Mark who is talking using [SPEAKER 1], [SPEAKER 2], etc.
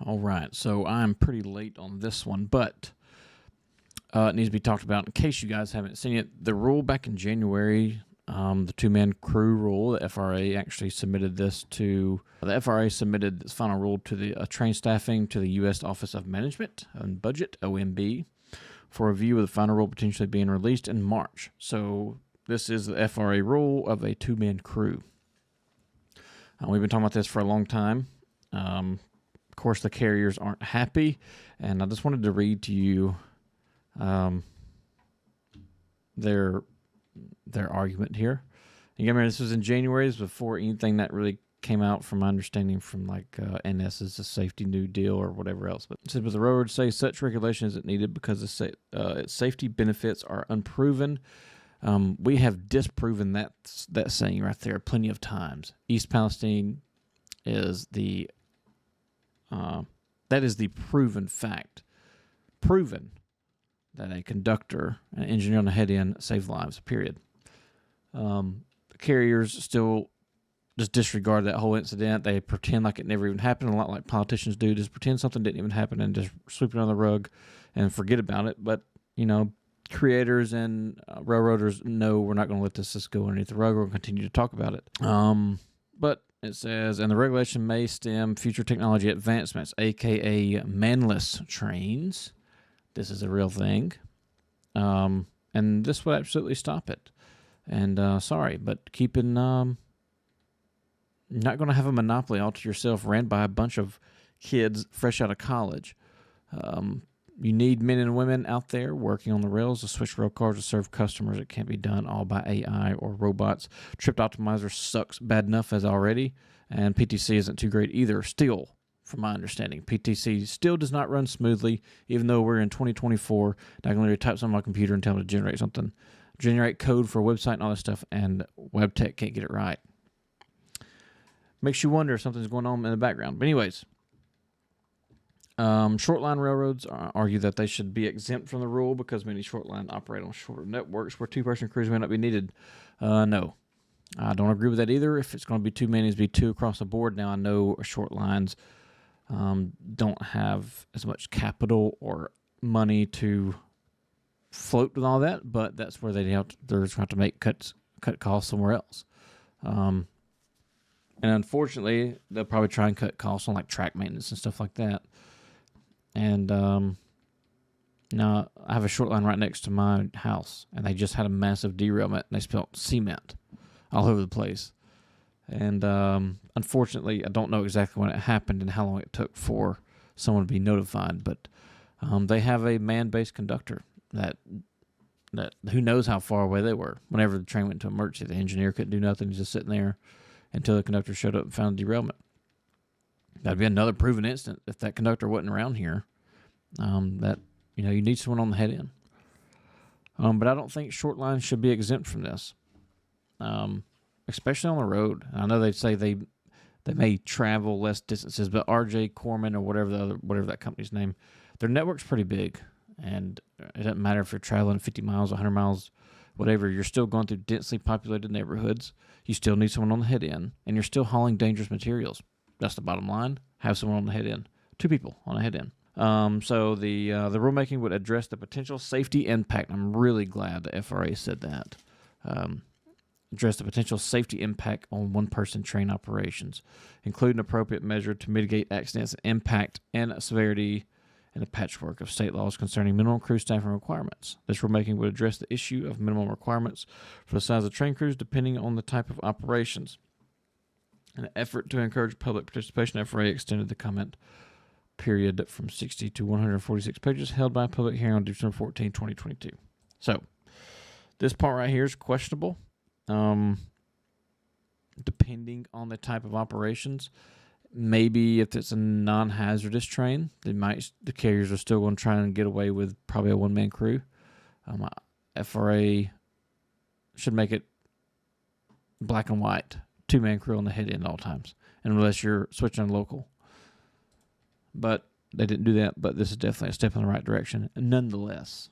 [SPEAKER 1] All right, so I'm pretty late on this one, but it needs to be talked about in case you guys haven't seen it. The rule back in January, the two-man crew rule, the FRA actually submitted this to, the FRA submitted this final rule to the train staffing to the U.S. Office of Management and Budget, OMB, for review of the final rule potentially being released in March. So this is the FRA rule of a two-man crew. We've been talking about this for a long time. Of course, the carriers aren't happy, and I just wanted to read to you their argument here. You remember this was in January. This was before anything that really came out, from my understanding, from like NS's the Safety New Deal or whatever else. But it said, but the railroads say such regulation isn't needed because its safety benefits are unproven. We have disproven that saying right there plenty of times. East Palestine is the that is the proven fact. Proven that a conductor, an engineer on the head end, saved lives, period. The carriers still just disregard that whole incident. They pretend like it never even happened, a lot like politicians do, just pretend something didn't even happen and just sweep it under the rug and forget about it. But, you know, creators and railroaders know we're not going to let this just go underneath the rug. We're going to continue to talk about it. But it says, and the regulation may stem future technology advancements, a.k.a. manless trains. This is a real thing. And this will absolutely stop it. And sorry, but keeping... you're not going to have a monopoly all to yourself ran by a bunch of kids fresh out of college. You need men and women out there working on the rails to switch rail cars to serve customers. It can't be done all by AI or robots. Trip Optimizer sucks bad enough as already, and PTC isn't too great either. Still, from my understanding, PTC still does not run smoothly, even though we're in 2024. I can literally type something on my computer and tell it to generate something. Generate code for a website and all this stuff, and WebTech can't get it right. Makes you wonder if something's going on in the background. But anyways, short-line railroads argue that they should be exempt from the rule because many short-line operate on shorter networks where two-person crews may not be needed. No, I don't agree with that either. If it's going to be too many, it's be two across the board. Now, I know short lines don't have as much capital or money to float with all that, but that's where they're going to have to make cut costs somewhere else. And unfortunately, they'll probably try and cut costs on like track maintenance and stuff like that. And now I have a short line right next to my house, and they just had a massive derailment, and they spilled cement all over the place. And unfortunately, I don't know exactly when it happened and how long it took for someone to be notified, but they have a man-based conductor that who knows how far away they were. Whenever the train went to emergency, the engineer couldn't do nothing. He's just sitting there until the conductor showed up and found the derailment. That'd be another proven instance if that conductor wasn't around here. That you need someone on the head end. But I don't think short lines should be exempt from this, especially on the road. I know they say they may travel less distances, but RJ Corman or whatever that company's name, their network's pretty big, and it doesn't matter if you're traveling 50 miles, 100 miles, whatever. You're still going through densely populated neighborhoods. You still need someone on the head end, and you're still hauling dangerous materials. That's the bottom line. Have someone on the head end. Two people on a head end. So the rulemaking would address the potential safety impact. I'm really glad the FRA said that. Address the potential safety impact on one-person train operations, include an appropriate measure to mitigate accidents, impact, and severity, and a patchwork of state laws concerning minimum crew staffing requirements. This rulemaking would address the issue of minimum requirements for the size of train crews depending on the type of operations. In an effort to encourage public participation, FRA extended the comment period from 60 to 146 pages held by a public hearing on December 14, 2022. So, this part right here is questionable. Depending on the type of operations, maybe if it's a non-hazardous train, the carriers are still going to try and get away with probably a one-man crew. FRA should make it black and white. Two-man crew on the head end all times, unless you're switching on local. But they didn't do that, but this is definitely a step in the right direction nonetheless.